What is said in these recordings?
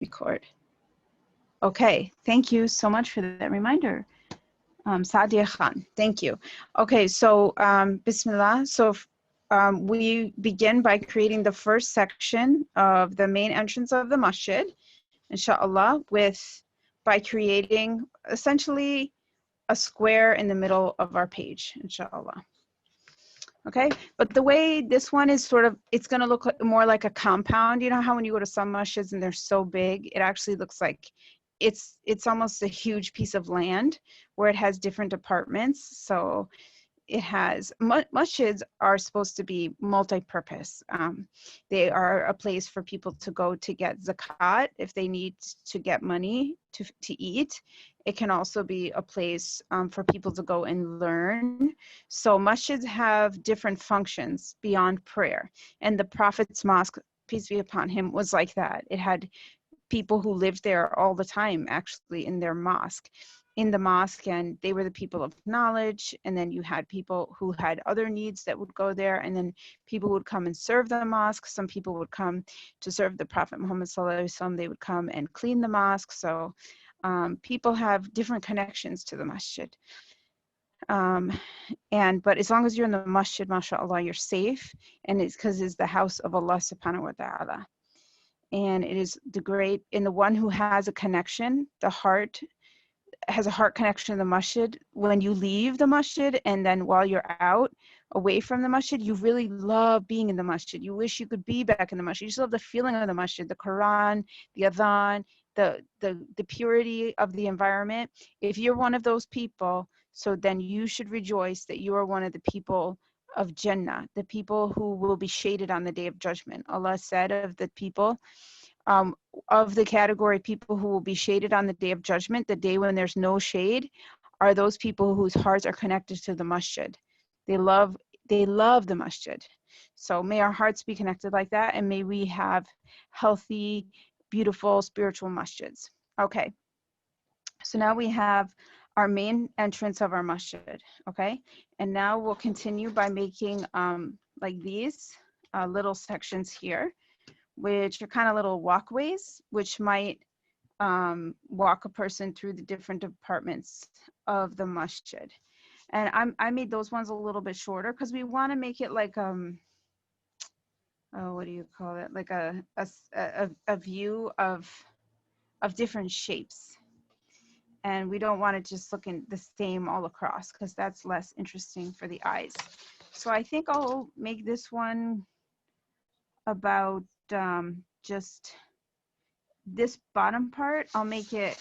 record. Okay, thank you so much for that reminder. Sadia Khan, thank you. Okay, so Bismillah. So we begin by creating the first section of the main entrance of the masjid, inshallah, by creating essentially a square in the middle of our page, inshallah. Okay, but the way this one is sort of, it's going to look more like a compound. You know how when you go to some masjids and they're so big, it actually looks like it's almost a huge piece of land where it has different apartments. So it has, masjids are supposed to be multi-purpose. They are a place for people to go to get zakat if they need to get money to eat. It can also be a place for people to go and learn. So masjids have different functions beyond prayer. And the Prophet's mosque, peace be upon him, was like that. It had people who lived there all the time, actually, in their mosque. In the mosque, and they were the people of knowledge, and then you had people who had other needs that would go there, and then people would come and serve the mosque. Some people would come to serve the Prophet Muhammad Sallallahu Alaihi Wasallam. They would come and clean the mosque. So people have different connections to the masjid. But as long as you're in the masjid, mashallah, you're safe, and it's because it's the house of Allah subhanahu wa ta'ala. And it is the great, and the one who has a connection, the heart, has a heart connection to the masjid. When you leave the masjid and then while you're out away from the masjid, you really love being in the masjid. You wish you could be back in the masjid. You just love the feeling of the masjid, the Quran, the adhan, the purity of the environment. If you're one of those people, so then you should rejoice that you are one of the people of Jannah, the people who will be shaded on the day of judgment. Allah said of the people, of the category people who will be shaded on the day of judgment, the day when there's no shade, are those people whose hearts are connected to the masjid. They love the masjid. So may our hearts be connected like that, and may we have healthy, beautiful, spiritual masjids. Okay, so now we have our main entrance of our masjid, okay? And now we'll continue by making like these little sections here, which are kind of little walkways, which might walk a person through the different departments of the masjid. And I made those ones a little bit shorter because we want to make it like oh, what do you call it? Like a view of different shapes. And we don't want it just looking the same all across, because that's less interesting for the eyes. So I think I'll make this one about just this bottom part. I'll make it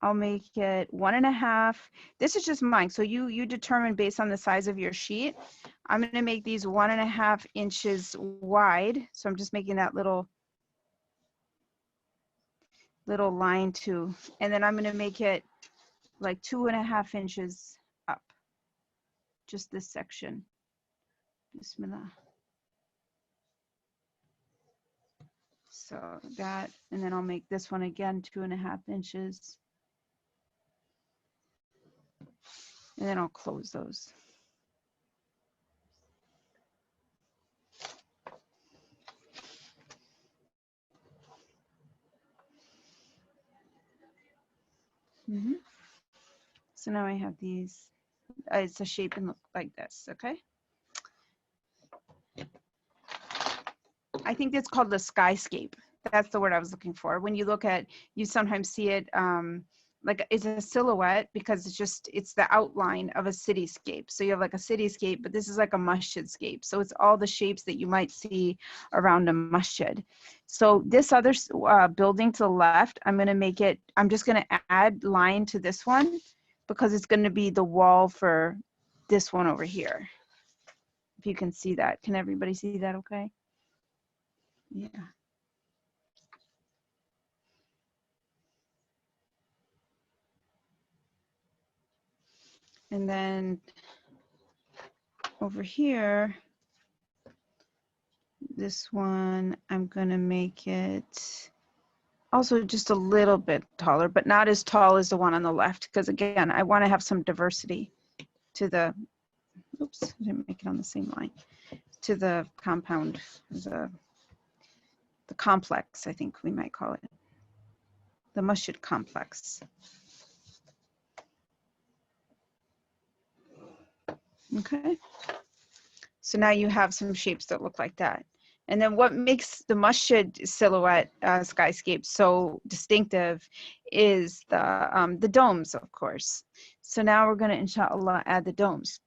1.5. This is just mine, so you determine based on the size of your sheet. I'm going to make these 1.5 inches wide, so I'm just making that little line too, and then I'm going to make it like 2.5 inches up, just this section. Bismillah. So that, and then I'll make this one again 2.5 inches, and then I'll close those. So now I have these. It's a shape and look like this, okay? I think it's called the skyscape. That's the word I was looking for. When you look at, you sometimes see it like it's a silhouette, because it's the outline of a cityscape. So you have like a cityscape, but this is like a masjidscape. So it's all the shapes that you might see around a masjid. So this other building to the left, I'm just gonna add line to this one, because it's gonna be the wall for this one over here. If you can see that. Can everybody see that okay? Yeah. And then over here, this one, I'm gonna make it also just a little bit taller, but not as tall as the one on the left, because again, I want to have some diversity to the, oops, I didn't make it on the same line, to the compound, the the complex, I think we might call it. The Masjid complex. Okay. So now you have some shapes that look like that. And then what makes the Masjid Silhouette skyscape so distinctive is the domes, of course. So now we're going to, inshallah, add the domes.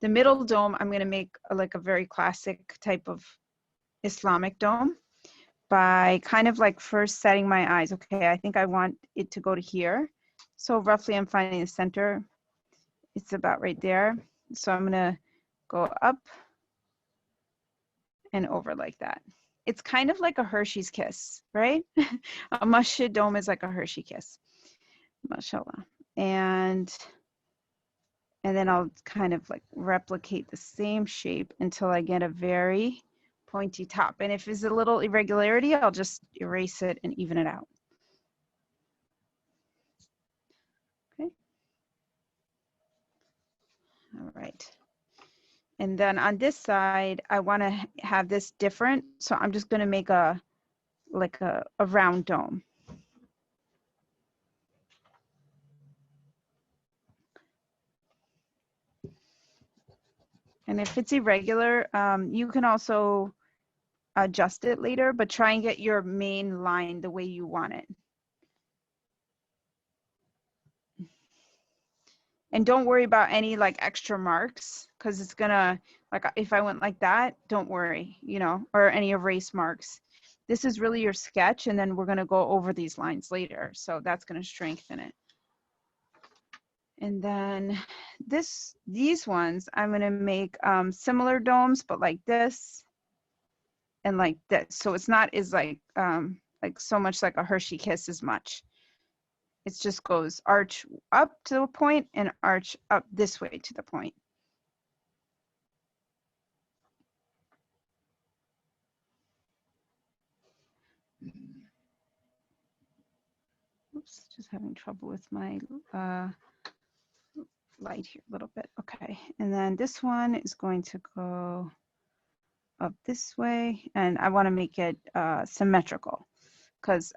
The middle dome, I'm going to make like a very classic type of Islamic dome by kind of like first setting my eyes. Okay, I think I want it to go to here. So roughly I'm finding the center. It's about right there. So I'm going to go up and over like that. It's kind of like a Hershey's kiss, right? A masjid dome is like a Hershey kiss, mashallah. And then I'll kind of like replicate the same shape until I get a very pointy top. And if there's a little irregularity, I'll just erase it and even it out. Okay. All right. And then on this side, I want to have this different. So I'm just going to make a round dome. And if it's irregular, you can also adjust it later, but try and get your main line the way you want it. And don't worry about any like extra marks, because it's gonna, like if I went like that, don't worry, you know, or any erase marks. This is really your sketch, and then we're gonna go over these lines later. So that's gonna strengthen it. And then these ones, I'm gonna make similar domes, but like this and like this. So it's not as like so much like a Hershey kiss as much. It just goes arch up to a point and arch up this way to the point. Oops, just having trouble with my light here a little bit. Okay, and then this one is going to go up this way, and I want to make it symmetrical, because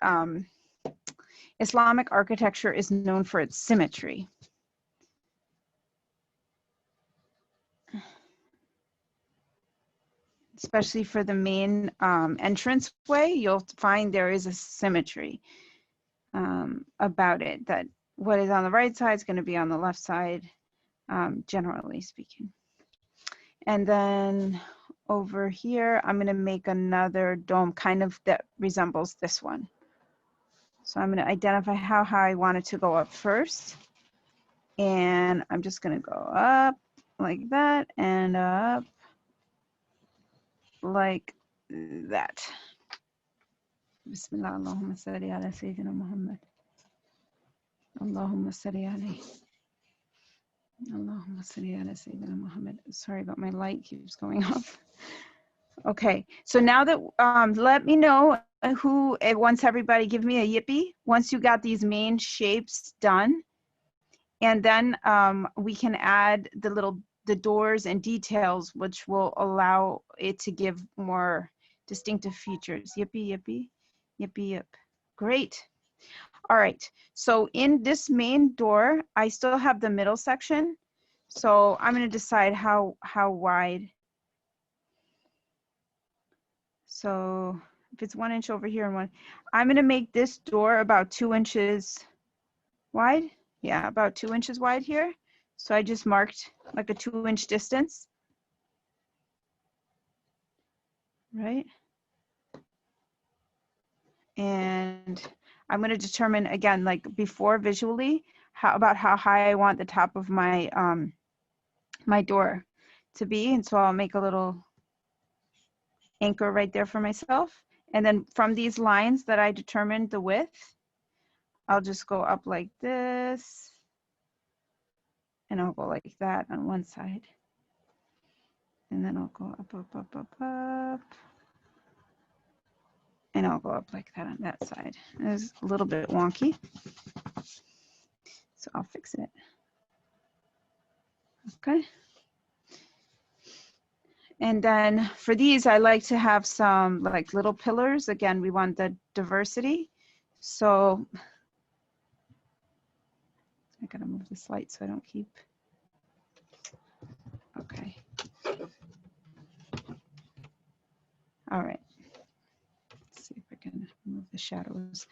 Islamic architecture is known for its symmetry. Especially for the main entrance way, you'll find there is a symmetry about it, that what is on the right side is going to be on the left side, generally speaking. And then over here, I'm going to make another dome kind of that resembles this one. So I'm going to identify how high I want it to go up first. And I'm just going to go up like that and up like that. Bismillah, Allahumma salli ala Sayyidina Muhammad. Allahumma salli alayhi. Allahumma salli ala Sayyidina Muhammad. Sorry about my light keeps going off. Okay, so now that, let me know who, once everybody give me a yippee, once you got these main shapes done. And then we can add the doors and details, which will allow it to give more distinctive features. Yippee, yippee, yippee, yip. Great. All right, so in this main door, I still have the middle section. So I'm gonna decide how wide. So if it's 1 inch over here and one, I'm gonna make this door about 2 inches wide. Yeah, about 2 inches wide here. So I just marked like a 2-inch distance. Right? And I'm going to determine again, like before visually, about how high I want the top of my my door to be. And so I'll make a little anchor right there for myself. And then from these lines that I determined the width, I'll just go up like this. And I'll go like that on one side. And then I'll go up, up, up, up, up. And I'll go up like that on that side. It's a little bit wonky, so I'll fix it. Okay. And then for these, I like to have some like little pillars. Again, we want the diversity. So I gotta move this light so I don't keep, okay. All right, let's see if I can move the shadows.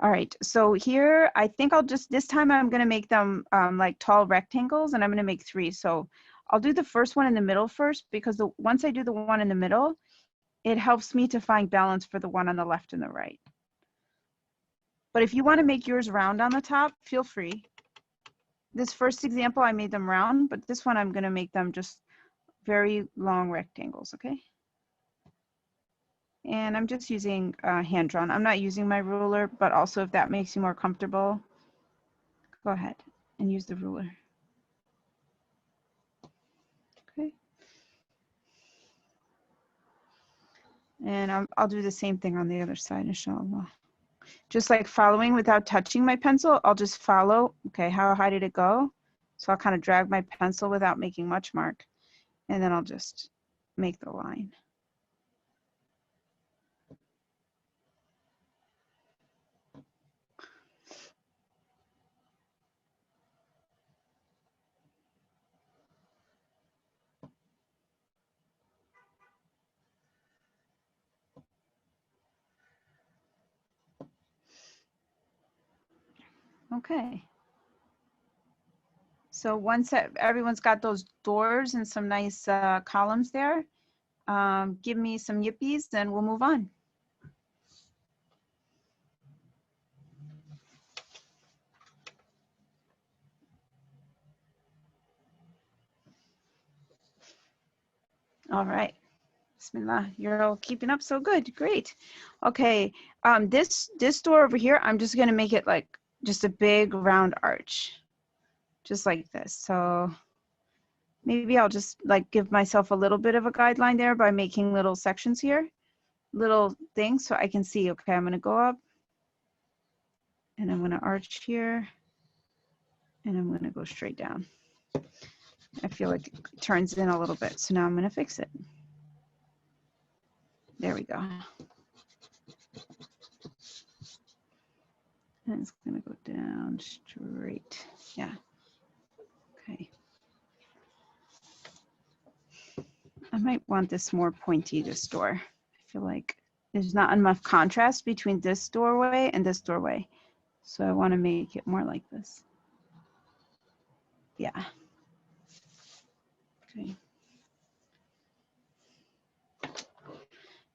All right, so here, I think I'll just, this time I'm gonna make them like tall rectangles, and I'm gonna make 3. So I'll do the first one in the middle first, because once I do the one in the middle, it helps me to find balance for the one on the left and the right. But if you wanna make yours round on the top, feel free. This first example, I made them round, but this one I'm gonna make them just very long rectangles, okay? And I'm just using hand drawn. I'm not using my ruler, but also if that makes you more comfortable, go ahead and use the ruler. Okay. And I'll do the same thing on the other side, inshallah. Just like following without touching my pencil, I'll just follow. Okay, how high did it go? So I'll kind of drag my pencil without making much mark. And then I'll just make the line. Okay. So once everyone's got those doors and some nice columns there, give me some yippies, then we'll move on. All right. Bismillah. You're all keeping up so good. Great. Okay. This door over here, I'm just going to make it like just a big round arch, just like this. So maybe I'll just like give myself a little bit of a guideline there by making little sections here, little things, so I can see, okay, I'm going to go up and I'm going to arch here and I'm going to go straight down. I feel like it turns in a little bit. So now I'm going to fix it. There we go. And it's going to go down straight. Yeah. Okay. I might want this more pointy, this door. I feel like there's not enough contrast between this doorway and this doorway. So I want to make it more like this. Yeah. Okay.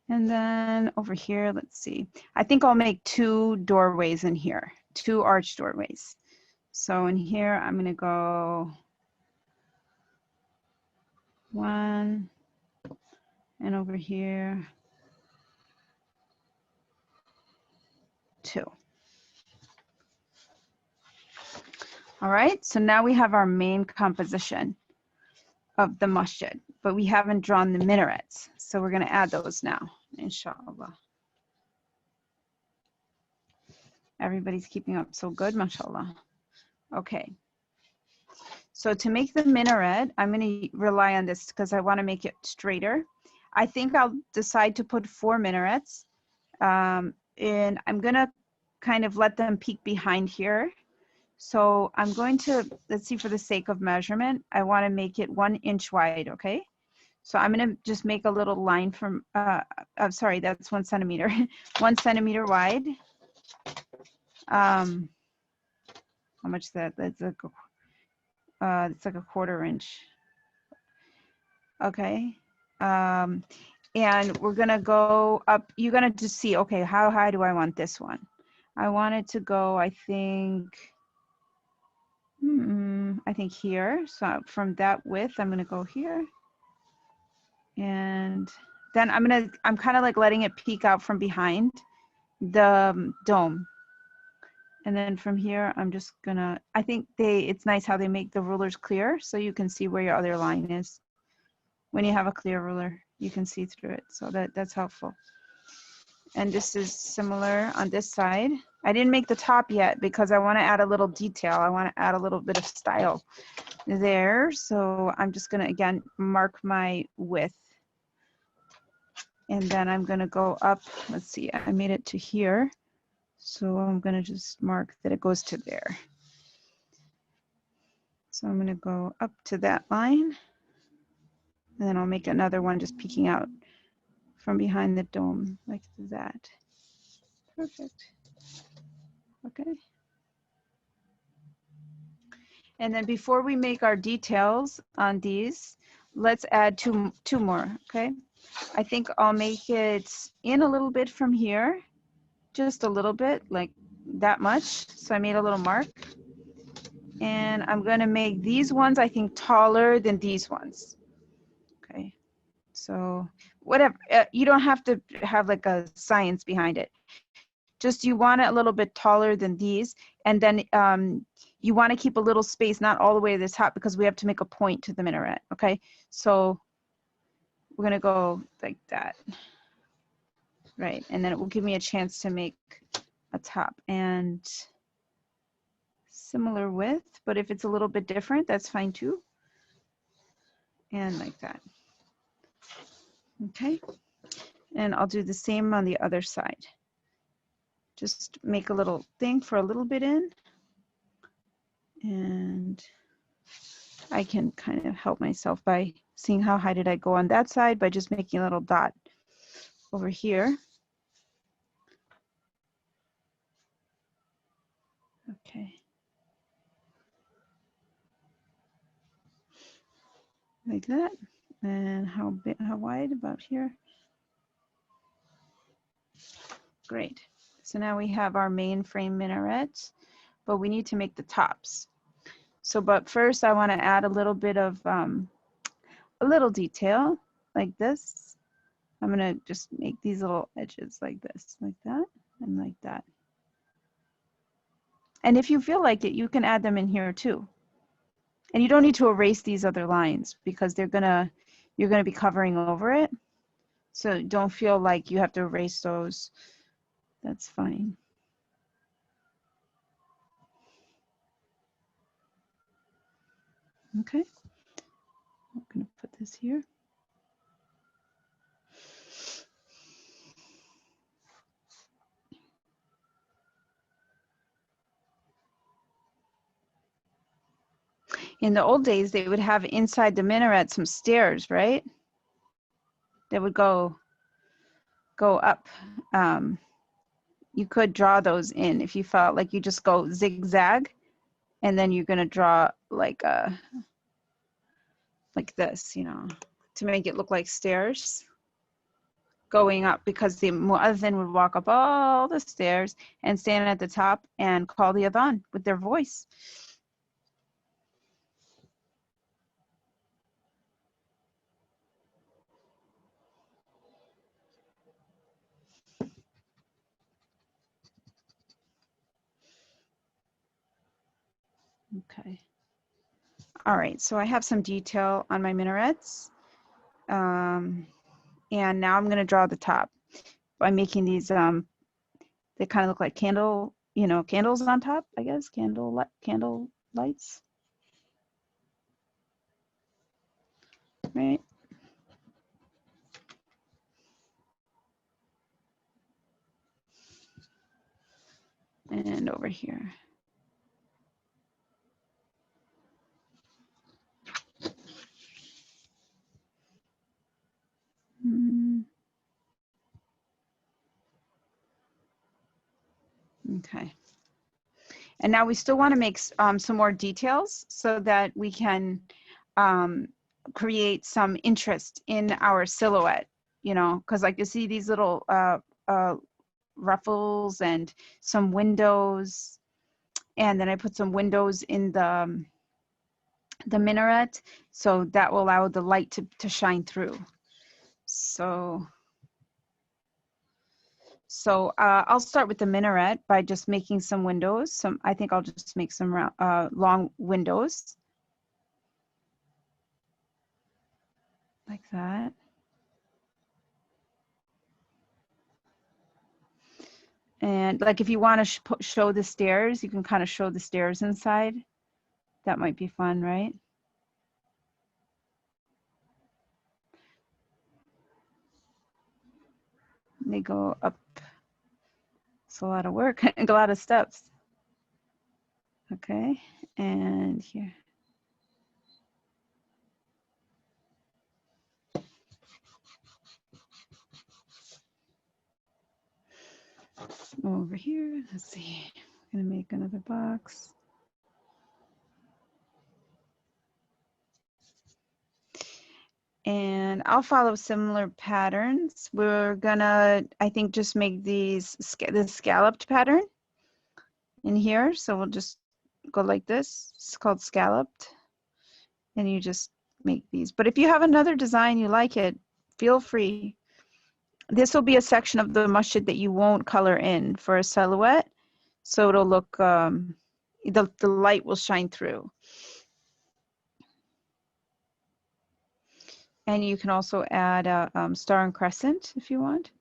And then over here, let's see. I think I'll make 2 doorways in here, 2 arch doorways. So in here, I'm going to go 1, and over here, 2. All right, so now we have our main composition of the masjid, but we haven't drawn the minarets. So we're going to add those now, inshallah. Everybody's keeping up so good, mashallah. Okay. So to make the minaret, I'm going to rely on this because I want to make it straighter. I think I'll decide to put 4 minarets. And I'm going to kind of let them peek behind here. So I'm going to, let's see, for the sake of measurement, I want to make it 1 inch wide, okay? So I'm going to just make a little line from, I'm sorry, that's 1 centimeter, 1 centimeter wide. How much is that? That's like it's like a 1/4 inch. Okay. And we're going to go up, you're going to just see, okay, how high do I want this one? I want it to go, I think here. So from that width, I'm going to go here. And then I'm kind of like letting it peek out from behind the dome. And then from here, I'm just gonna, I think it's nice how they make the rulers clear so you can see where your other line is. When you have a clear ruler, you can see through it. So that's helpful. And this is similar on this side. I didn't make the top yet because I want to add a little detail. I want to add a little bit of style there. So I'm just going to, again, mark my width. And then I'm going to go up. Let's see, I made it to here. So I'm going to just mark that it goes to there. So I'm going to go up to that line. And then I'll make another one just peeking out from behind the dome like that. Perfect. Okay. And then before we make our details on these, let's add two more, okay? I think I'll make it in a little bit from here, just a little bit, like that much. So I made a little mark. And I'm gonna make these ones, I think, taller than these ones. Okay, so whatever, you don't have to have like a science behind it. Just you want it a little bit taller than these. And then you want to keep a little space, not all the way to the top, because we have to make a point to the minaret, okay? So we're gonna go like that, right? And then it will give me a chance to make a top and similar width, but if it's a little bit different, that's fine too. And like that, okay? And I'll do the same on the other side. Just make a little thing for a little bit in, and I can kind of help myself by seeing how high did I go on that side by just making a little dot over here. Okay. Like that. And how big, how wide? About here. Great. So now we have our main frame minarets, but we need to make the tops. So, but first I want to add a little bit of a little detail like this. I'm going to just make these little edges like this, like that, and like that. And if you feel like it, you can add them in here too. And you don't need to erase these other lines because you're gonna be covering over it. So don't feel like you have to erase those. That's fine. Okay. I'm gonna put this here. In the old days, they would have inside the minaret some stairs, right? That would go up. You could draw those in if you felt like you just go zigzag, and then you're gonna draw like this, you know, to make it look like stairs going up, because the muezzin would walk up all the stairs and stand at the top and call the adhan with their voice. Okay. All right, so I have some detail on my minarets. And now I'm going to draw the top by making these, they kind of look like candle, you know, candles on top, I guess, candle lights. Right. And over here. Okay. And now we still want to make some more details so that we can create some interest in our silhouette, you know, because like you see these little ruffles and some windows, and then I put some windows in the minaret, so that will allow the light to shine through. So I'll start with the minaret by just making some windows. I think I'll just make some long windows like that. And like if you want to show the stairs, you can kind of show the stairs inside. That might be fun, right? They go up. It's a lot of work and a lot of steps. Okay, and here. Over here, let's see. I'm gonna make another box. And I'll follow similar patterns. We're gonna, I think, just make these this scalloped pattern in here. So we'll just go like this. It's called scalloped. And you just make these. But if you have another design you like it, feel free. This will be a section of the masjid that you won't color in for a silhouette. So it'll look, the light will shine through. And you can also add a star and crescent if you want.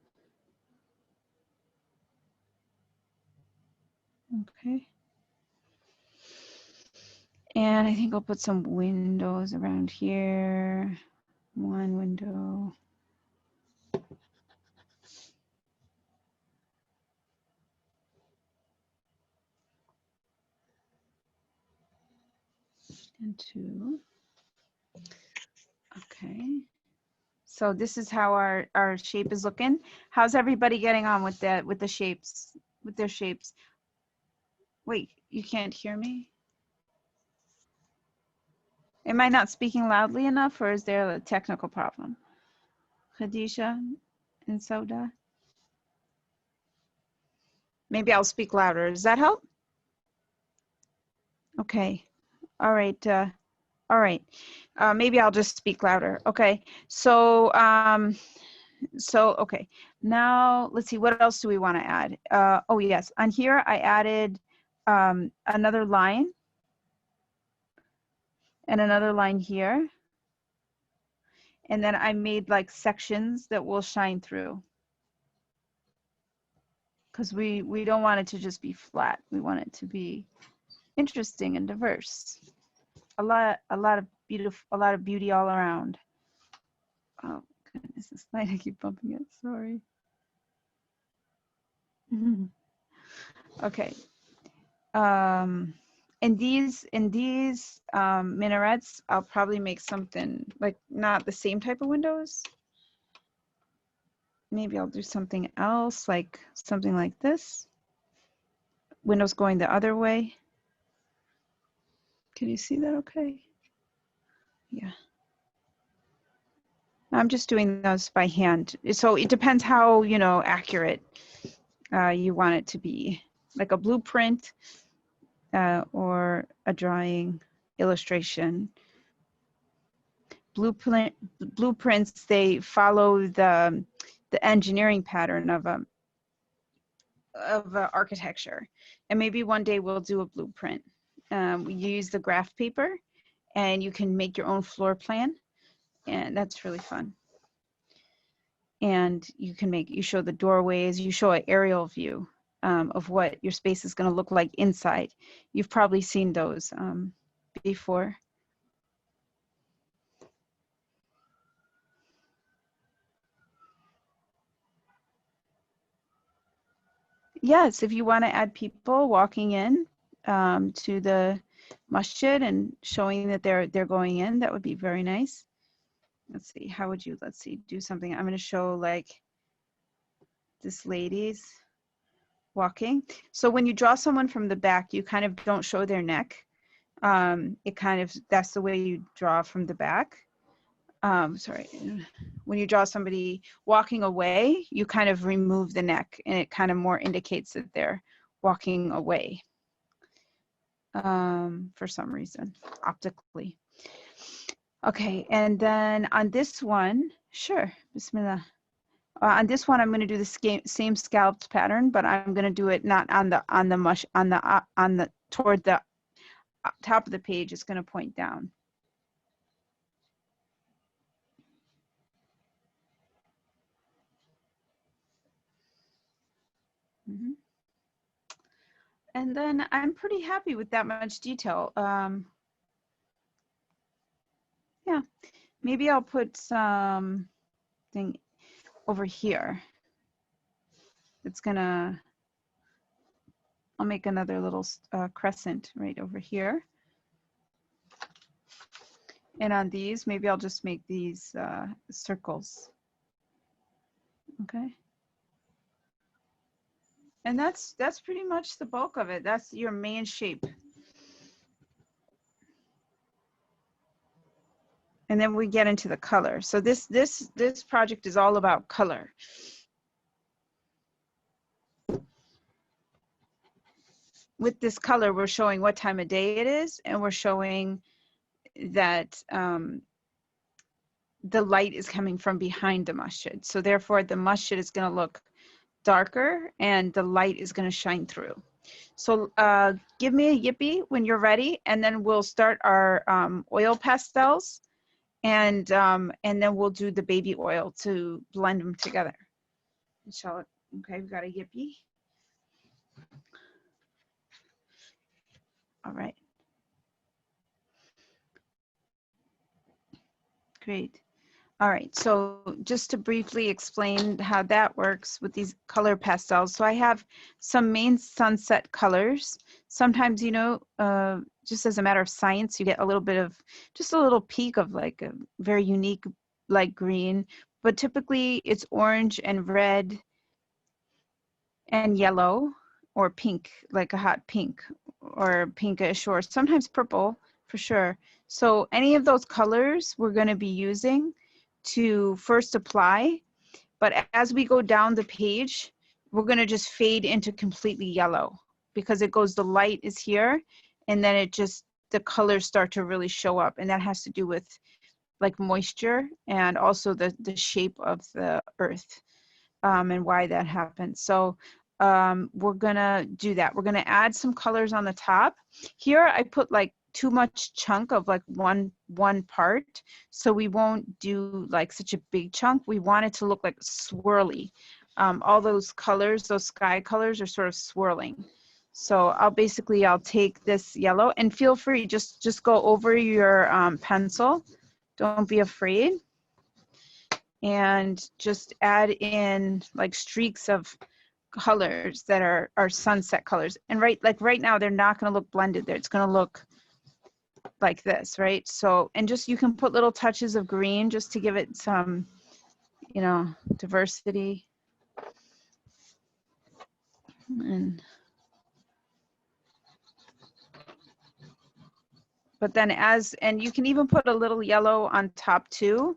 Okay. And I think I'll put some windows around here. One window. And two. Okay. So this is how our shape is looking. How's everybody getting on with that, with the shapes, with their shapes? Wait, you can't hear me? Am I not speaking loudly enough, or is there a technical problem? Khadijah and Soda? Maybe I'll speak louder. Does that help? Okay. All right. All right. Maybe I'll just speak louder. Okay. So, okay. Now let's see. What else do we want to add? Oh yes. On here, I added another line and another line here. And then I made like sections that will shine through. Because we don't want it to just be flat. We want it to be interesting and diverse. A lot of beauty all around. Oh goodness, this light, I keep bumping it. Sorry. Okay. In these minarets, I'll probably make something like not the same type of windows. Maybe I'll do something else, like something like this. Windows going the other way. Can you see that okay? Yeah. I'm just doing those by hand. So it depends how, you know, accurate you want it to be. Like a blueprint or a drawing illustration. Blueprints, they follow the engineering pattern of architecture. And maybe one day we'll do a blueprint. We use the graph paper and you can make your own floor plan. And that's really fun. And you show the doorways, you show an aerial view of what your space is going to look like inside. You've probably seen those before. Yes, if you want to add people walking in to the masjid and showing that they're going in, that would be very nice. Let's see, how would you, let's see, do something. I'm going to show like this lady's walking. So when you draw someone from the back, you kind of don't show their neck. It kind of, that's the way you draw from the back. Sorry, when you draw somebody walking away, you kind of remove the neck and it kind of more indicates that they're walking away for some reason, optically. Okay, and then on this one, sure, Bismillah. On this one, I'm going to do the same scalloped pattern, but I'm going to do it not on the toward the top of the page. It's going to point down. Mm-hmm. And then I'm pretty happy with that much detail. Yeah, maybe I'll put something over here. it's gonna, I'll make another little crescent right over here. And on these, maybe I'll just make these circles. Okay. And that's pretty much the bulk of it. That's your main shape. And then we get into the color. So this project is all about color. With this color, we're showing what time of day it is, and we're showing that the light is coming from behind the masjid. So therefore, the masjid is going to look darker, and the light is going to shine through. So give me a yippee when you're ready, and then we'll start our oil pastels, and then we'll do the baby oil to blend them together. Inshallah. Okay, we've got a yippee. All right. Great. All right, so just to briefly explain how that works with these color pastels. So I have some main sunset colors. Sometimes, you know, just as a matter of science, you get a little bit of, just a little peak of like a very unique light green, but typically it's orange and red and yellow or pink, like a hot pink or pinkish, or sometimes purple for sure. So any of those colors we're going to be using to first apply, but as we go down the page, we're going to just fade into completely yellow, because it goes, the light is here, and then it just, the colors start to really show up, and that has to do with like moisture and also the shape of the earth, and why that happens. So we're gonna do that. We're gonna add some colors on the top. Here I put like too much chunk of like one part, so we won't do like such a big chunk. We want it to look like swirly. All those colors, those sky colors, are sort of swirling. So I'll take this yellow, and feel free, just go over your pencil. Don't be afraid. And just add in like streaks of colors that are sunset colors. And right now, they're not going to look blended there. It's going to look like this, right? So, and just, you can put little touches of green just to give it some, you know, diversity. But then and you can even put a little yellow on top too.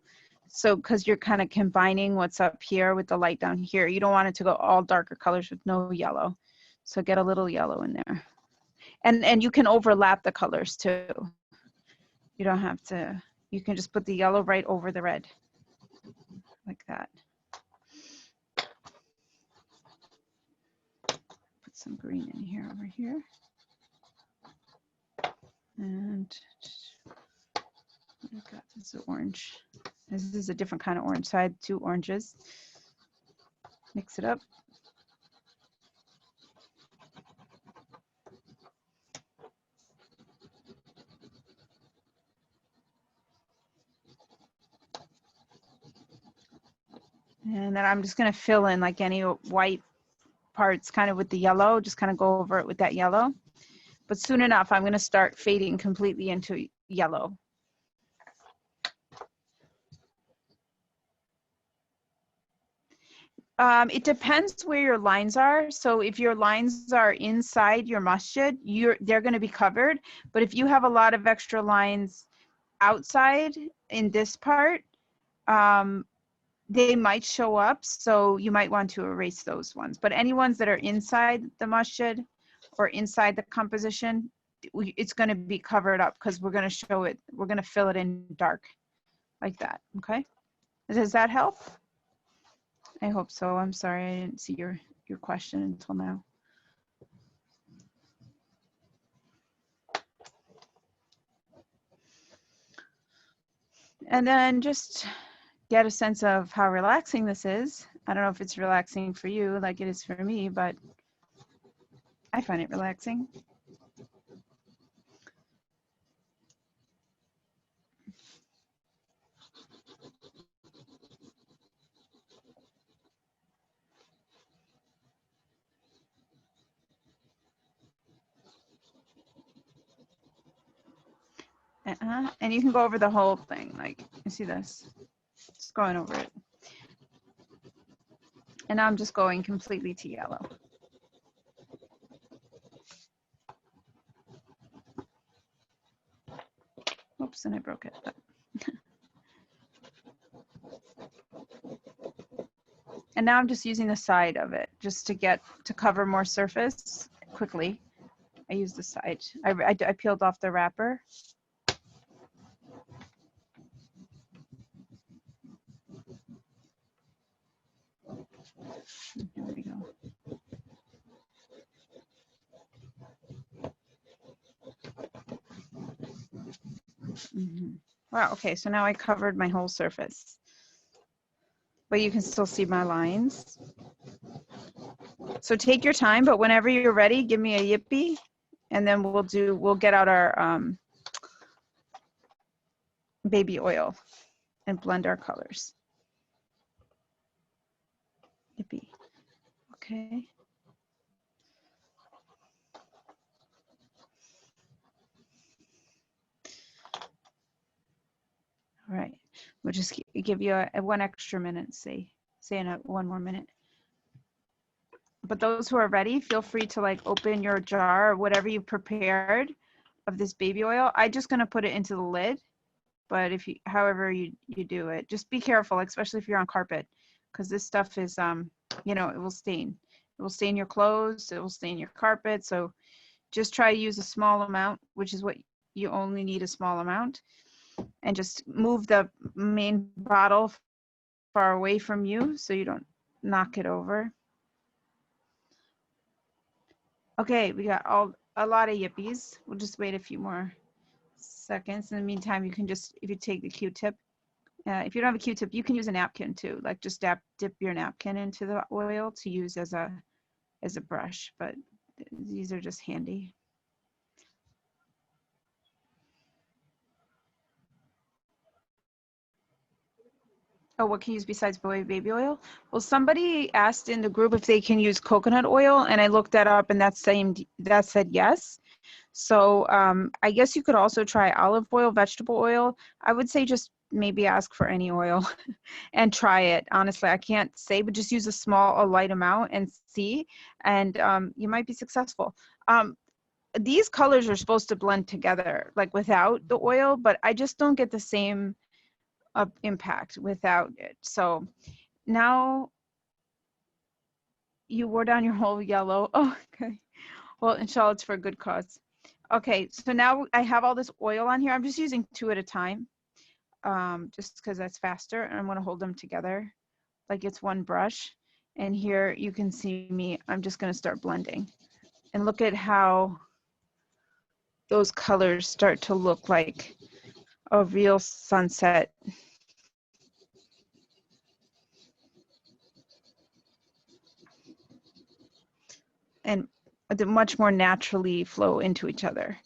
So, because you're kind of combining what's up here with the light down here. You don't want it to go all darker colors with no yellow. So get a little yellow in there. And you can overlap the colors too. You don't have to, you can just put the yellow right over the red, like that. Put some green in here, over here. And I've got this orange. This is a different kind of orange, so I had 2 oranges. Mix it up. And then I'm just going to fill in like any white parts kind of with the yellow, just kind of go over it with that yellow. But soon enough, I'm going to start fading completely into yellow. It depends where your lines are. So if your lines are inside your masjid, they're going to be covered. But if you have a lot of extra lines outside in this part, they might show up, so you might want to erase those ones. But any ones that are inside the masjid or inside the composition, it's going to be covered up, because we're going to show it, we're going to fill it in dark like that. Okay, does that help? I hope so. I'm sorry I didn't see your question until now. And then just get a sense of how relaxing this is. I don't know if it's relaxing for you like it is for me, but I find it relaxing. And you can go over the whole thing. Like, you see this? Just going over it. And now I'm just going completely to yellow. Oops, and I broke it. But and now I'm just using the side of it just to cover more surface quickly. I use the side. I peeled off the wrapper. Here we go. Wow, okay, so now I covered my whole surface. But you can still see my lines. So take your time, but whenever you're ready, give me a yippee, and then we'll get out our baby oil and blend our colors. Yippee. Okay. All right. We'll just give you a 1 extra minute, say in 1 more minute. But those who are ready, feel free to like open your jar or whatever you prepared of this baby oil. I'm just gonna put it into the lid, but if you, however you do it, just be careful, especially if you're on carpet, because this stuff is, you know, it will stain. It will stain your clothes, it will stain your carpet. So just try to use a small amount, which is what you only need, a small amount, and just move the main bottle far away from you so you don't knock it over. Okay, we got a lot of yippies. We'll just wait a few more seconds. In the meantime, you can just, if you take the Q-tip, if you don't have a Q-tip, you can use a napkin too. Like just dip your napkin into the oil to use as a brush, but these are just handy. Oh, what can you use besides baby oil? Well, somebody asked in the group if they can use coconut oil, and I looked that up, and that said yes. So I guess you could also try olive oil, vegetable oil. I would say just maybe ask for any oil and try it. Honestly, I can't say, but just use a light amount and see, and you might be successful. These colors are supposed to blend together, like without the oil, but I just don't get the same impact without it. So now you wore down your whole yellow. Oh, okay. Well, inshallah, it's for a good cause. Okay, so now I have all this oil on here. I'm just using 2 at a time, just because that's faster. And I'm going to hold them together like it's one brush. And here you can see me. I'm just going to start blending. And look at how those colors start to look like a real sunset. And they much more naturally flow into each other.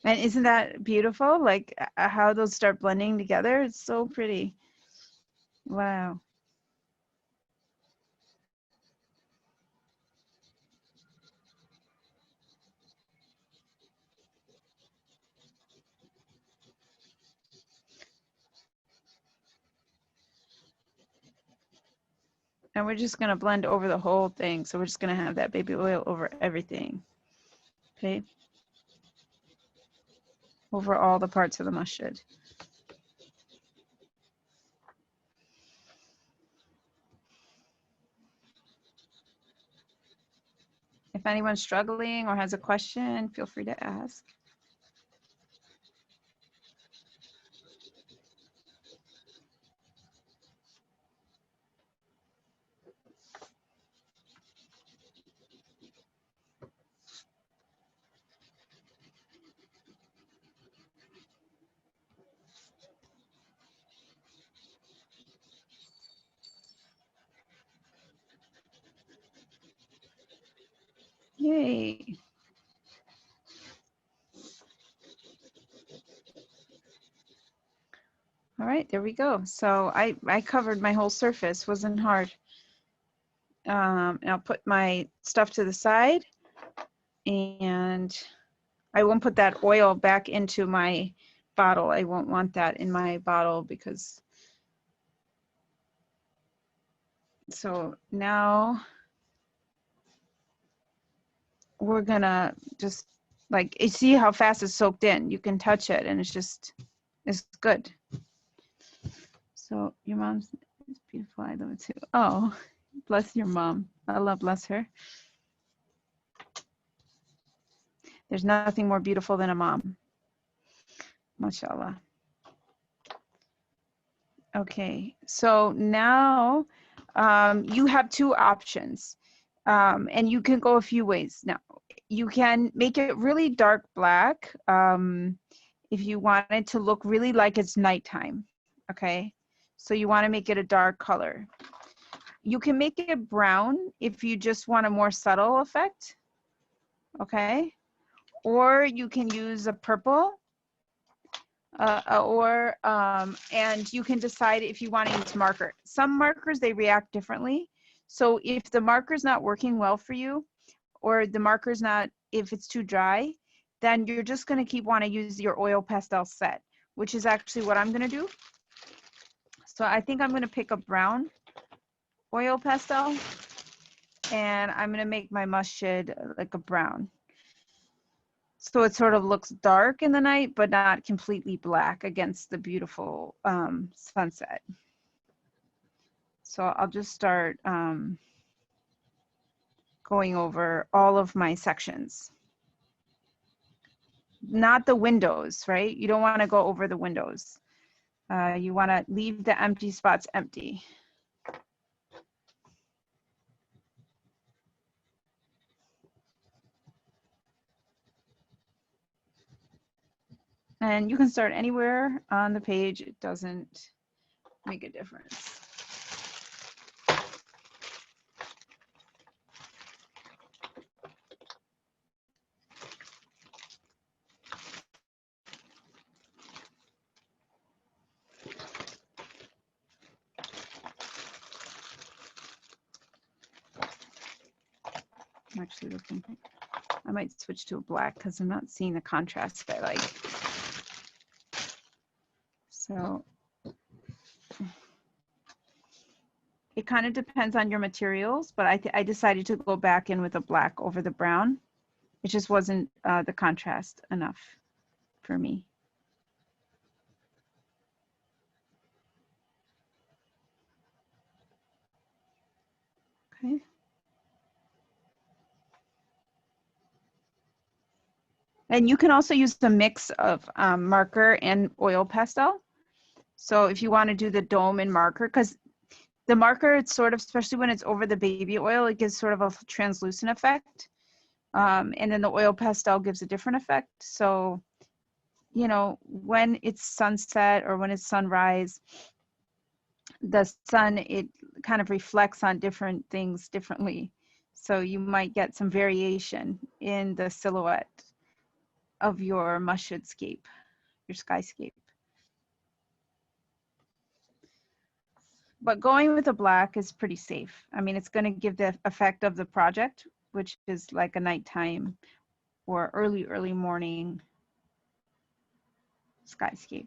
And isn't that beautiful? Like how those start blending together? It's so pretty. Wow. And we're just gonna blend over the whole thing. So we're just gonna have that baby oil over everything. Okay. Over all the parts of the masjid. If anyone's struggling or has a question, feel free to ask. Yay. All right, there we go. So I covered my whole surface, wasn't hard. And I'll put my stuff to the side, and I won't put that oil back into my bottle. I won't want that in my bottle because, so now we're gonna just like, you see how fast it's soaked in. You can touch it and it's good. So your mom's is beautiful. I love it too. Oh, bless your mom. Allah bless her. There's nothing more beautiful than a mom. MashaAllah. Okay, so now you have two options, and you can go a few ways. Now, you can make it really dark black if you want it to look really like it's nighttime, okay? So you want to make it a dark color. You can make it brown if you just want a more subtle effect, okay? Or you can use a purple, and you can decide if you want to use marker. Some markers, they react differently. So if the marker's not working well for you, or the marker's not, if it's too dry, then you're just going to keep want to use your oil pastel set, which is actually what I'm going to do. So I think I'm going to pick a brown oil pastel, and I'm going to make my masjid like a brown. So it sort of looks dark in the night, but not completely black against the beautiful sunset. So I'll just start going over all of my sections. Not the windows, right? You don't want to go over the windows. You want to leave the empty spots empty. And you can start anywhere on the page. It doesn't make a difference. I'm actually looking. I might switch to a black because I'm not seeing the contrast I like. So it kind of depends on your materials, but I decided to go back in with a black over the brown. It just wasn't the contrast enough for me. Okay. And you can also use the mix of marker and oil pastel. So if you want to do the dome and marker, because the marker, it's sort of, especially when it's over the baby oil, it gives sort of a translucent effect. And then the oil pastel gives a different effect. So, you know, when it's sunset or when it's sunrise, the sun, it kind of reflects on different things differently. So you might get some variation in the silhouette of your masjidscape, your skyscape. But going with a black is pretty safe. I mean, it's going to give the effect of the project, which is like a nighttime or early morning skyscape.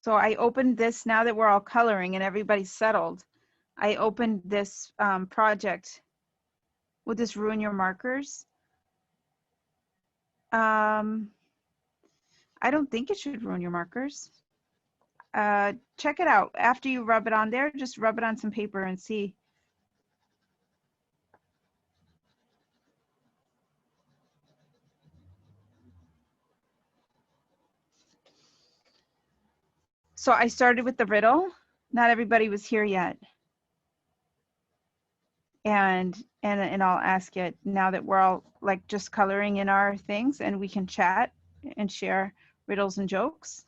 So I opened this, now that we're all coloring and everybody's settled, I opened this project. Would this ruin your markers? I don't think it should ruin your markers. Check it out. After you rub it on there, just rub it on some paper and see. So I started with the riddle. Not everybody was here yet. and I'll ask it now that we're all like just coloring in our things and we can chat and share riddles and jokes.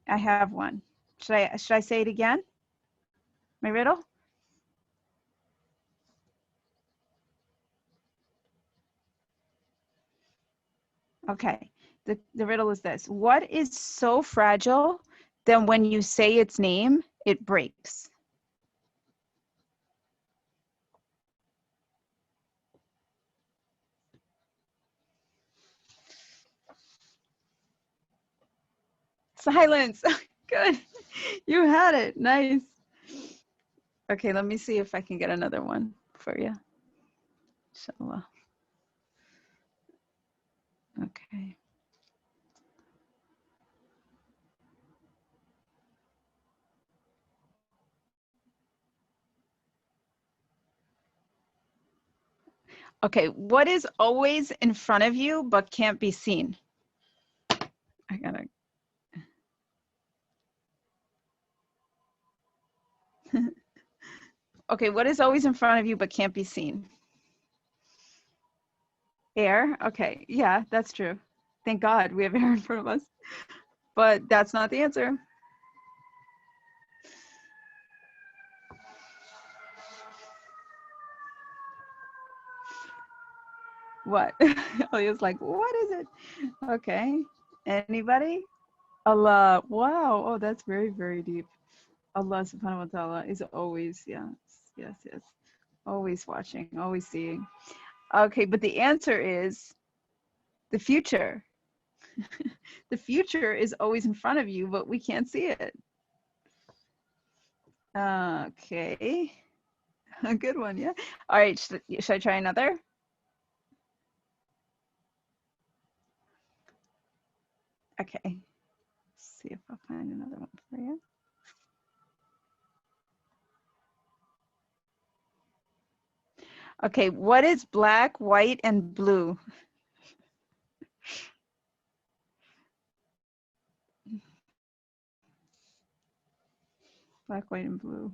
I have one. Should I say it again? My riddle? Okay. The riddle is this. What is so fragile that when you say its name, it breaks? Silence. Good. You had it. Nice. Okay, let me see if I can get another one for you. Inshallah. Okay. Okay, what is always in front of you but can't be seen? I gotta. Okay, what is always in front of you but can't be seen? Air? Okay, yeah, that's true. Thank God we have air in front of us. But that's not the answer. What? Elia's like, what is it? Okay. Anybody? Allah. Wow. Oh, that's very, very deep. Allah subhanahu wa ta'ala is always, yes, yes, yes. Always watching, always seeing. Okay, but the answer is the future. The future is always in front of you, but we can't see it. Okay. A good one, yeah. All right, should I try another? Okay. Let's see if I'll find another one for you. Okay, what is black, white, and blue? Black, white, and blue.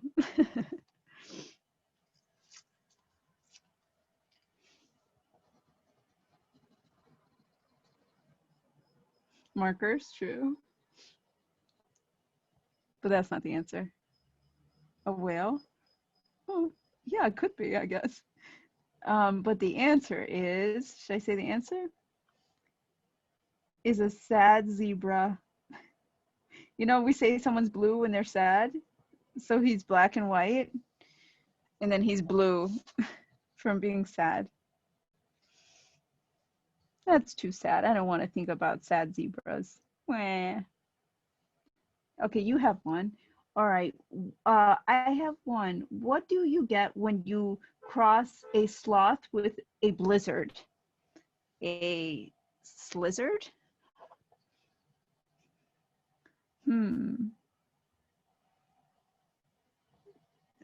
Markers, true. But that's not the answer. A whale? Oh, yeah, it could be, I guess. But the answer is, should I say the answer? Is a sad zebra. You know, we say someone's blue when they're sad. So he's black and white. And then he's blue from being sad. That's too sad. I don't want to think about sad zebras. Wah. Okay, you have one. All right. I have one. What do you get when you cross a sloth with a blizzard? A slizzard?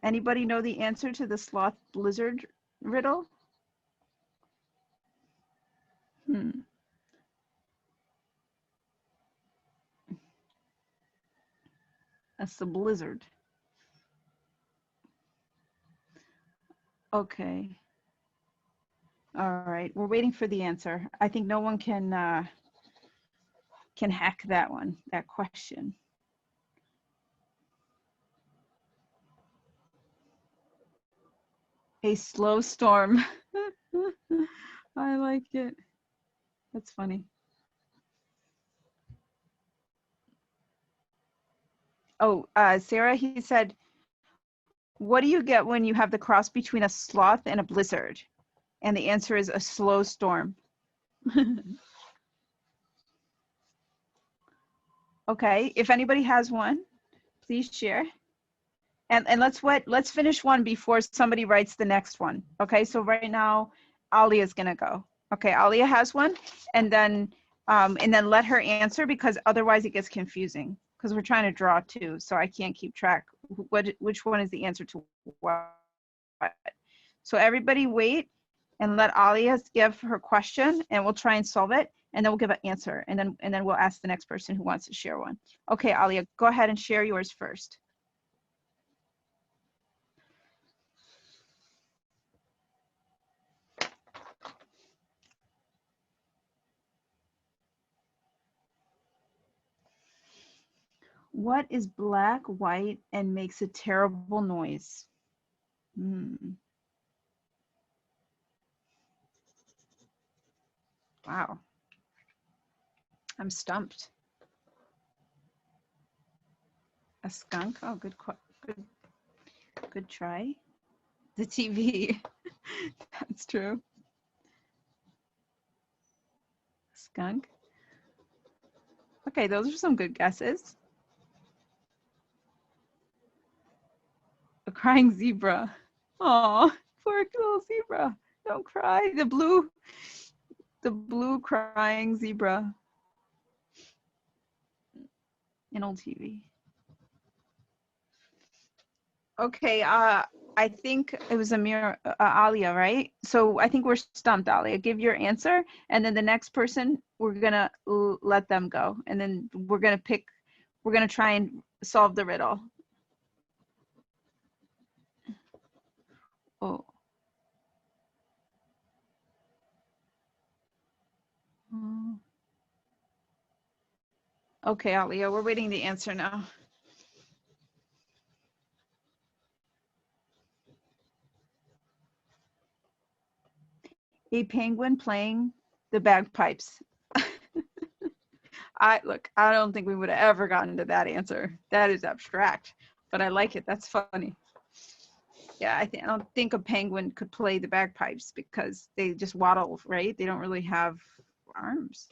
Anybody know the answer to the sloth blizzard riddle? That's the blizzard. Okay. All right. We're waiting for the answer. I think no one can hack that one, that question. A slow storm. I like it. That's funny. Oh, Sarah, he said, what do you get when you have the cross between a sloth and a blizzard? And the answer is a slow storm. Okay, if anybody has one, please share. And let's finish one before somebody writes the next one. Okay, so right now, Alia is gonna go. Okay, Alia has one, and then let her answer because otherwise it gets confusing because we're trying to draw too, so I can't keep track which one is the answer to what. So everybody wait and let Alia give her question, and we'll try and solve it, and then we'll give an answer, and then we'll ask the next person who wants to share one. Okay, Alia, go ahead and share yours first. What is black, white, and makes a terrible noise? Wow. I'm stumped. A skunk? Oh, good try. The TV. That's true. Skunk. Okay, those are some good guesses. A crying zebra. Oh, poor little zebra. Don't cry. The blue crying zebra. An old TV. Okay, I think it was Alia, right? So I think we're stumped, Alia. Give your answer, and then the next person, we're gonna let them go, and then we're gonna try and solve the riddle. Oh. Okay, Alia, we're waiting the answer now. A penguin playing the bagpipes. I don't think we would have ever gotten to that answer. That is abstract, but I like it. That's funny. Yeah, I don't think a penguin could play the bagpipes because they just waddle, right? They don't really have arms.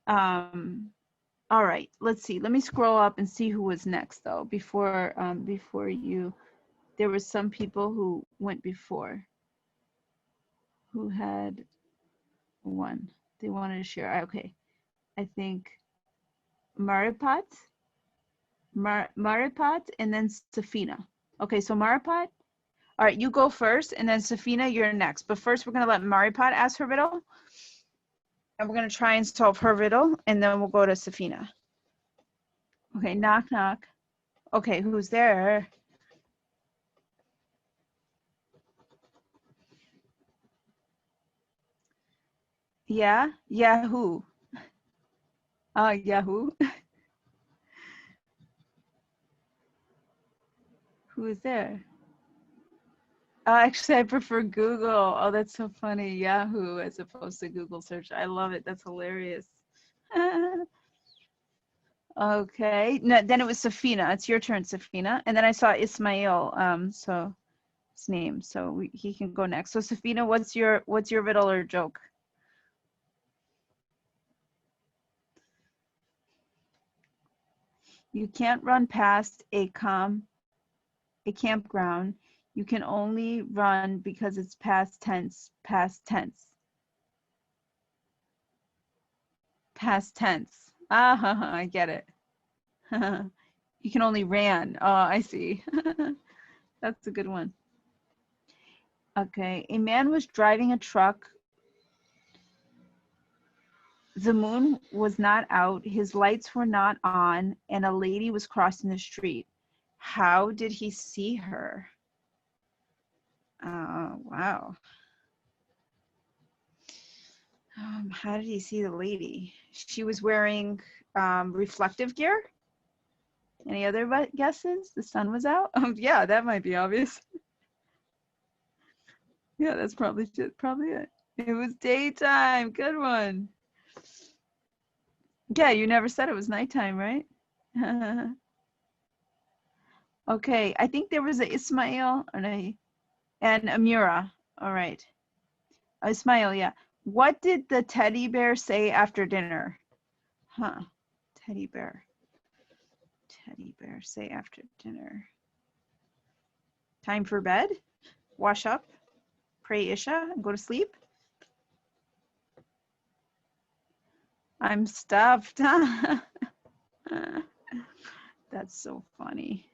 All right, let's see. Let me scroll up and see who was next though. Before you, there was some people who went before who had one. They wanted to share. Okay, I think Maripat, Maripat, and then Safina. Okay, so Maripat. All right, you go first, and then Safina, you're next. But first, we're gonna let Maripat ask her riddle, and we're gonna try and solve her riddle, and then we'll go to Safina. Okay, knock, knock. Okay, who's there? Yeah, Yahoo. Yahoo. Who is there? Actually, I prefer Google. Oh, that's so funny. Yahoo as opposed to Google search. I love it. That's hilarious. Okay. No, then it was Safina. It's your turn, Safina. And then I saw Ismail. So his name. So he can go next. So Safina, what's your riddle or joke? You can't run past a campground. You can only run because it's past tense. Past tense. Past tense. I get it. You can only ran. Oh, I see. That's a good one. Okay. A man was driving a truck. The moon was not out, his lights were not on, and a lady was crossing the street. How did he see her? Wow. How did he see the lady? She was wearing reflective gear. Any other guesses? The sun was out? Oh, yeah, that might be obvious. Yeah, that's probably it. It was daytime. Good one. Yeah, you never said it was nighttime, right? Okay, I think there was a Ismail and Amira. All right. Ismail, yeah. What did the teddy bear say after dinner? Huh. Teddy bear. Teddy bear say after dinner. Time for bed? Wash up? Pray Isha and go to sleep? I'm stuffed. That's so funny.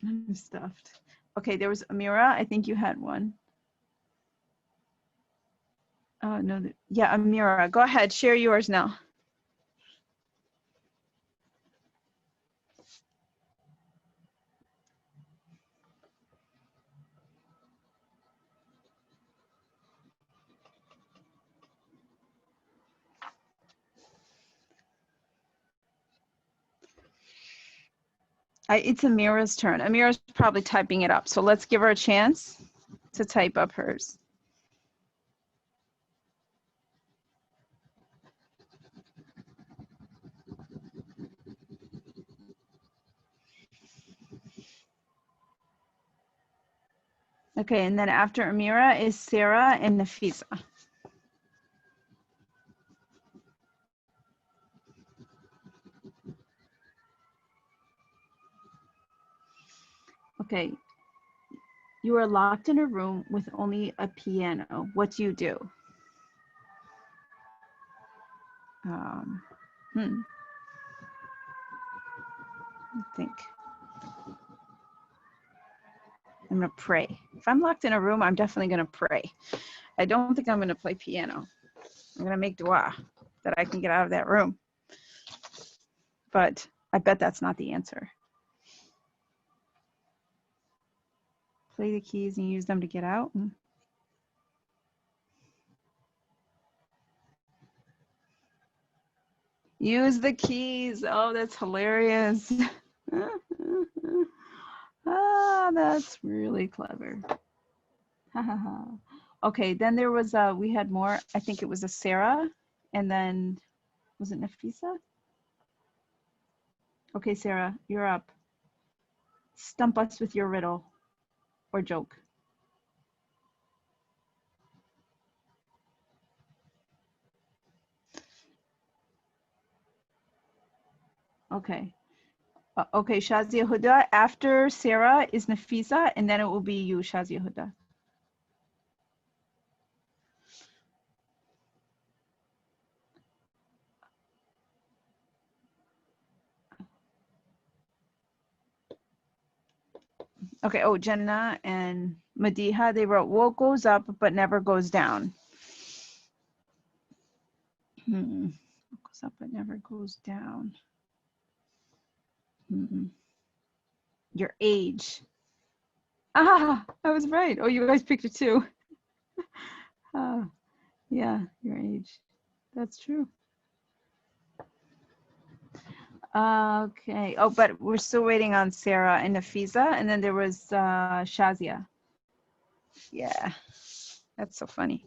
I'm stuffed. Okay, there was Amira. I think you had one. Oh, no. Yeah, Amira. Go ahead. Share yours now. It's Amira's turn. Amira's probably typing it up. So let's give her a chance to type up hers. Okay, and then after Amira is Sarah and Nafisa. Okay, you are locked in a room with only a piano. What do you do? I think. I'm gonna pray. If I'm locked in a room, I'm definitely gonna pray. I don't think I'm gonna play piano. I'm gonna make dua that I can get out of that room. But I bet that's not the answer. Play the keys and use them to get out. Use the keys. Oh, that's hilarious. Ah, that's really clever. Okay, then there was we had more. I think it was a Sarah, and then was it Nafisa? Okay, Sarah, you're up. Stump us with your riddle or joke. Okay. Okay, Shazia Huda. After Sarah is Nafisa, and then it will be you, Shazia Huda. Okay, oh, Jenna and Madiha, they wrote, what goes up but never goes down? What goes up but never goes down? Your age. Ah, I was right. Oh, you guys picked it too. Yeah, your age. That's true. Okay. Oh, but we're still waiting on Sarah and Nafisa, and then there was Shazia. Yeah, that's so funny.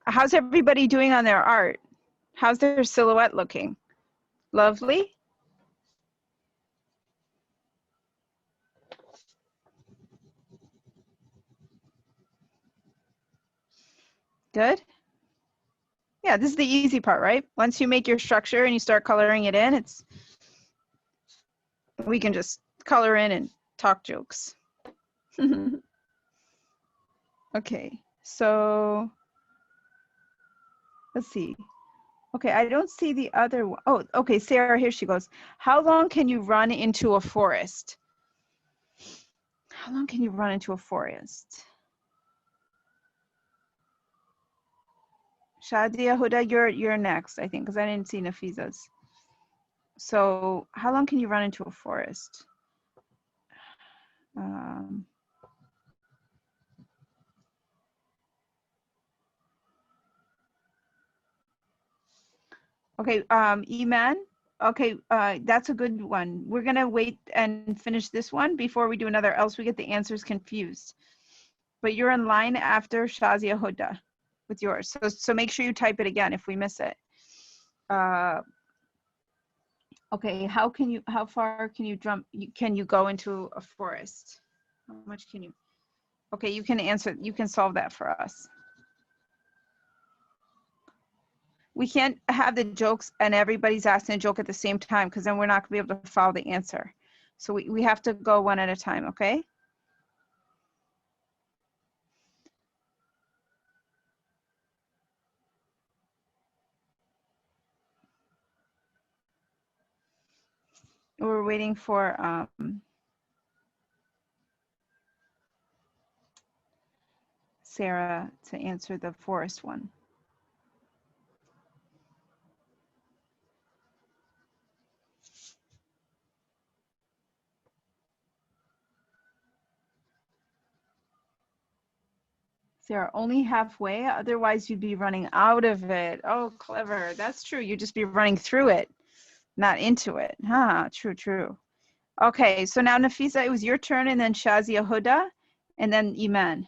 How's everybody doing on their art? How's their silhouette looking? Lovely? Good? Yeah, this is the easy part, right? Once you make your structure and you start coloring it in, we can just color in and talk jokes. Okay, so let's see. Okay, I don't see the other one. Oh, okay, Sarah, here she goes. How long can you run into a forest? How long can you run into a forest? Shadia Huda, you're next, I think, because I didn't see Nafisa's. So how long can you run into a forest? Okay, Iman. Okay, that's a good one. We're gonna wait and finish this one before we do another, else we get the answers confused. But you're in line after Shazia Huda with yours. So make sure you type it again if we miss it. Okay, how far can you jump? Can you go into a forest? How much can you? Okay, you can answer, you can solve that for us. We can't have the jokes and everybody's asking a joke at the same time, because then we're not gonna be able to follow the answer. So we have to go one at a time, okay? We're waiting for Sarah to answer the forest one. Sarah, only halfway, otherwise you'd be running out of it. Oh, clever. That's true. You'd just be running through it, not into it. Huh, true, true. Okay, so now Nafisa, it was your turn, and then Shazia Huda, and then Iman.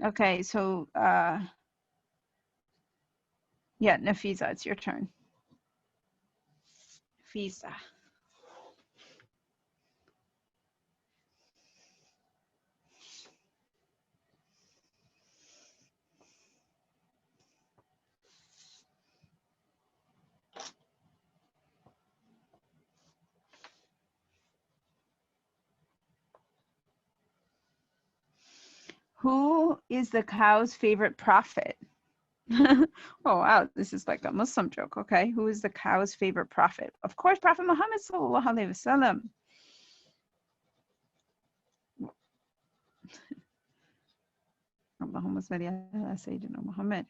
Okay, so yeah, Nafisa, it's your turn. Nafisa. Who is the cow's favorite prophet? Oh, wow, this is like a Muslim joke. Okay, who is the cow's favorite prophet? Of course, Prophet Muhammad sallallahu alaihi wasallam. Allahumma salli ala Sayyidina Muhammad.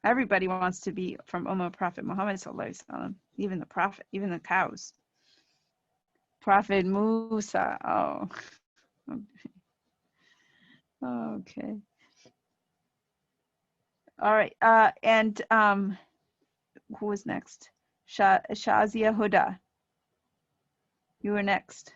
Everybody wants to be from Ummah Prophet Muhammad sallallahu alaihi wasallam. Even the prophet, even the cows. Prophet Musa. Oh, okay. All right. And who was next? Shazia Huda. You were next.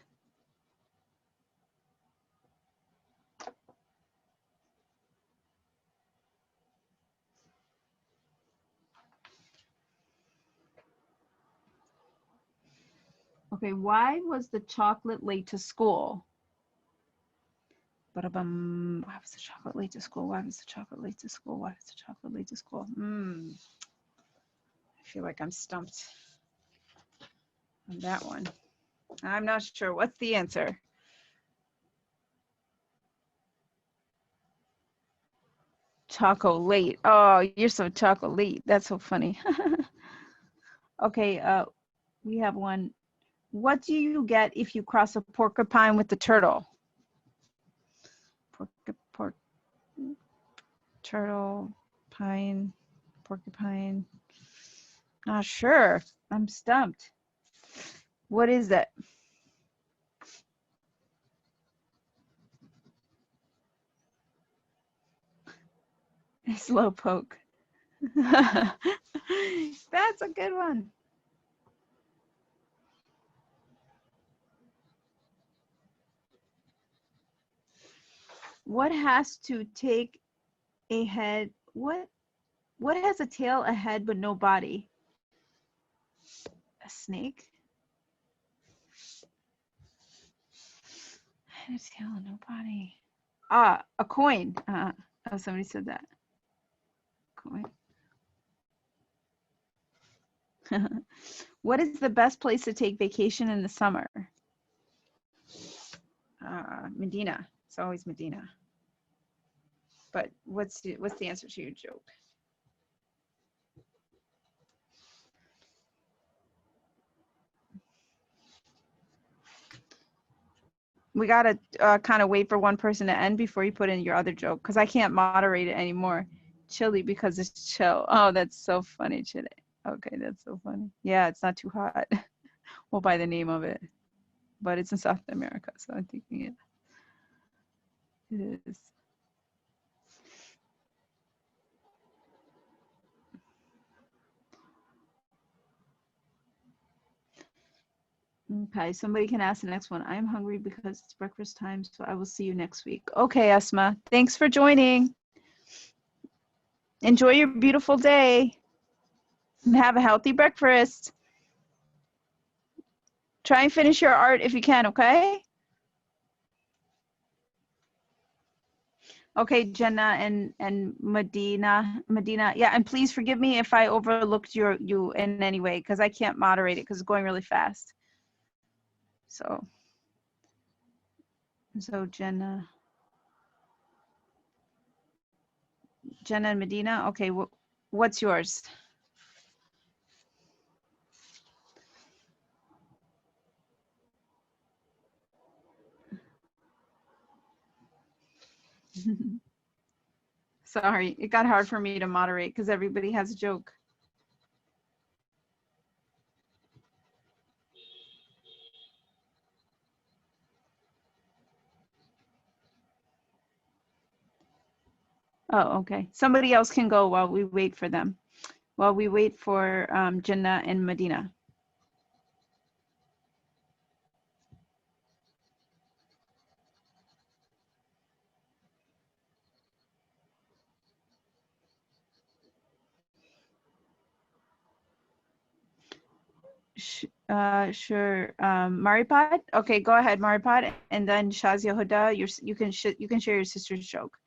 Okay, why was the chocolate late to school? Why was the chocolate late to school? Why was the chocolate late to school? Why was the chocolate late to school? I feel like I'm stumped on that one. I'm not sure. What's the answer? Choco late. Oh, you're so chocolate. That's so funny. Okay, we have one. What do you get if you cross a porcupine with the turtle? Turtle, pine, porcupine. Not sure. I'm stumped. What is that? Slow poke. That's a good one. What has to take a head? What has a tail, a head, but no body? A snake? Head, a tail, and no body. Ah, a coin. Oh, somebody said that. Coin. What is the best place to take vacation in the summer? Medina. It's always Medina. But what's the answer to your joke? We gotta kind of wait for one person to end before you put in your other joke, because I can't moderate it anymore. Chilly because it's chill. Oh, that's so funny, Chile. Okay, that's so funny. Yeah, it's not too hot. Well, by the name of it, but it's in South America, so I'm thinking it is. Okay, somebody can ask the next one. I am hungry because it's breakfast time, so I will see you next week. Okay, Esma, thanks for joining. Enjoy your beautiful day and have a healthy breakfast. Try and finish your art if you can, okay? Okay, Jenna and Medina. Yeah, and please forgive me if I overlooked you in any way, because I can't moderate it because it's going really fast. So Jenna and Medina. Okay, what's yours? Sorry, it got hard for me to moderate because everybody has a joke. Oh, okay. Somebody else can go while we wait for them. While we wait for Jannah and Medina. Sure. Maripad? Okay, go ahead, Maripad. And then Shazia Huda, you can share your sister's joke.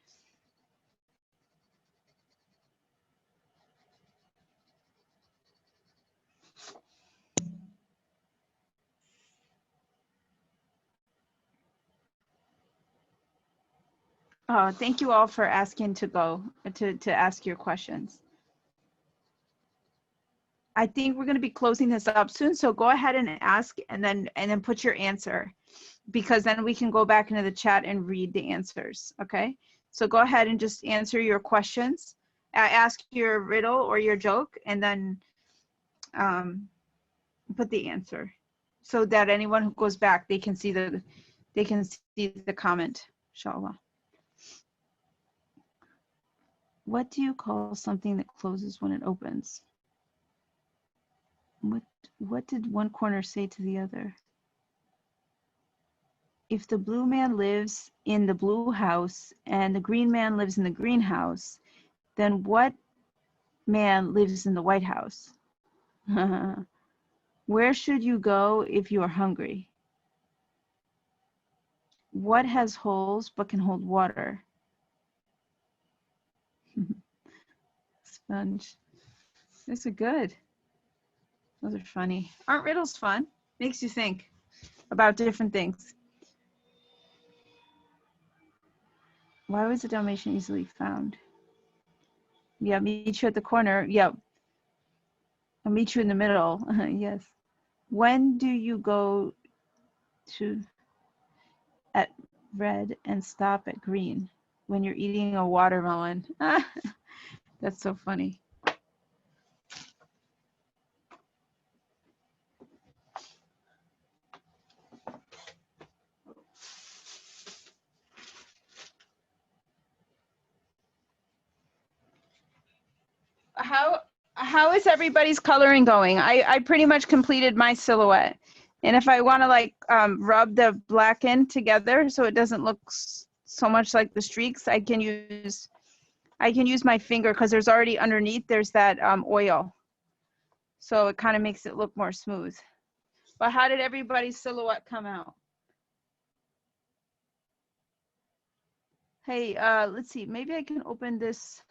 Thank you all for asking to go to ask your questions. I think we're going to be closing this up soon, so go ahead and ask, and then put your answer, because then we can go back into the chat and read the answers. Okay, so go ahead and just answer your questions, ask your riddle or your joke, and then put the answer, so that anyone who goes back, they can see the comment. Inshallah. What do you call something that closes when it opens? What did one corner say to the other? If the blue man lives in the blue house and the green man lives in the green house, then what man lives in the White House? Where should you go if you are hungry? What has holes but can hold water? Sponge. Those are good. Those are funny. Aren't riddles fun? Makes you think about different things. Why was the Dalmatian easily found? Yeah, meet you at the corner. Yeah. I'll meet you in the middle. Yes. When do you go to at red and stop at green? When you're eating a watermelon. That's so funny. How is everybody's coloring going? I pretty much completed my silhouette. And if I want to like rub the black in together so it doesn't look so much like the streaks, I can use my finger, because there's already underneath, there's that oil. So it kind of makes it look more smooth. But how did everybody's silhouette come out? Hey, let's see, maybe I can open this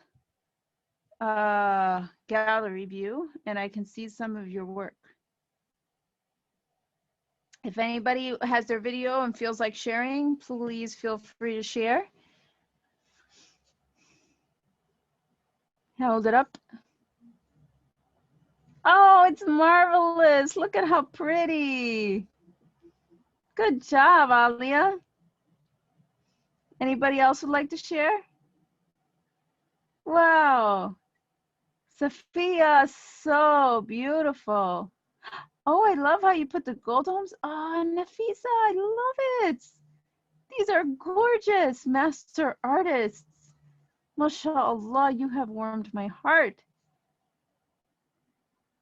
gallery view and I can see some of your work. If anybody has their video and feels like sharing, please feel free to share. Hold it up. Oh, it's marvelous. Look at how pretty. Good job, Alia. Anybody else would like to share? Wow. Sophia, so beautiful. Oh, I love how you put the gold homes. Oh, Nafisa, I love it. These are gorgeous, master artists. MashaAllah, you have warmed my heart.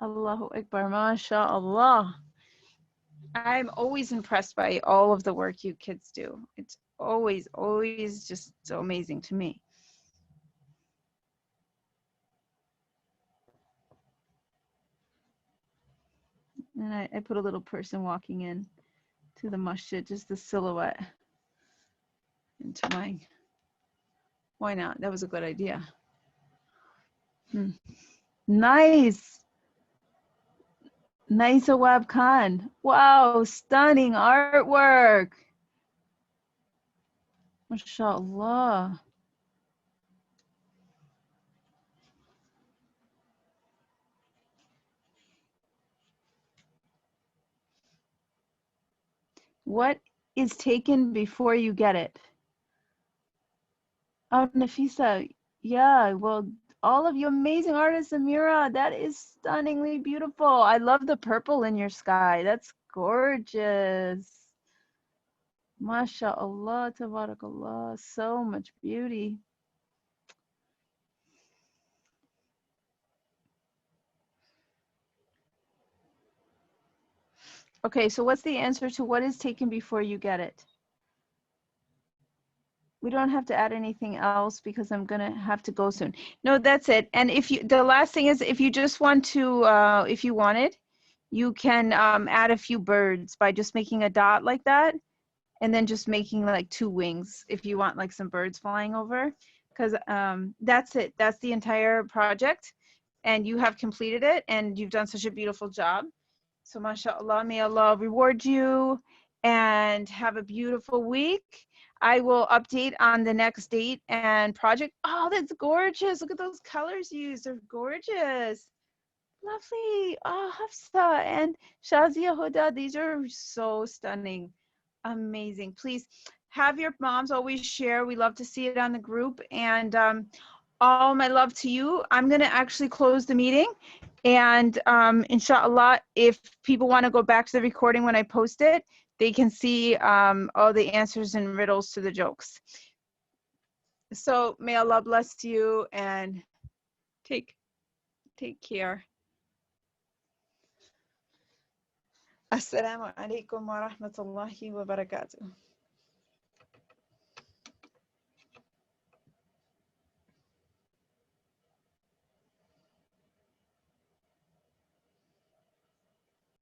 Allahu Akbar, MashaAllah. I'm always impressed by all of the work you kids do. It's always, always just so amazing to me. And I put a little person walking in to the masjid, just the silhouette into mine. Why not? That was a good idea. Nice. Nice, Awab Khan. Wow, stunning artwork. MashaAllah. What is taken before you get it? Oh, Nafisa, yeah, well, all of you amazing artists, Amira, that is stunningly beautiful. I love the purple in your sky. That's gorgeous. MashaAllah, tabarakallah, so much beauty. Okay, so what's the answer to what is taken before you get it? We don't have to add anything else because I'm gonna have to go soon. No, that's it. And if you, the last thing is, if you just want to, if you wanted, you can add a few birds by just making a dot like that, and then just making like 2 wings if you want like some birds flying over. Because that's it. That's the entire project, and you have completed it, and you've done such a beautiful job. So mashallah, may Allah reward you and have a beautiful week. I will update on the next date and project. Oh, that's gorgeous. Look at those colors used. They're gorgeous. Lovely. Oh, Hafsa and Shazia Huda. These are so stunning. Amazing. Please have your moms always share. We love to see it on the group. And all my love to you. I'm going to actually close the meeting. And inshallah, if people want to go back to the recording when I post it, they can see all the answers and riddles to the jokes. So may Allah bless you and take care. Assalamu alaikum wa rahmatullahi wa barakatuh.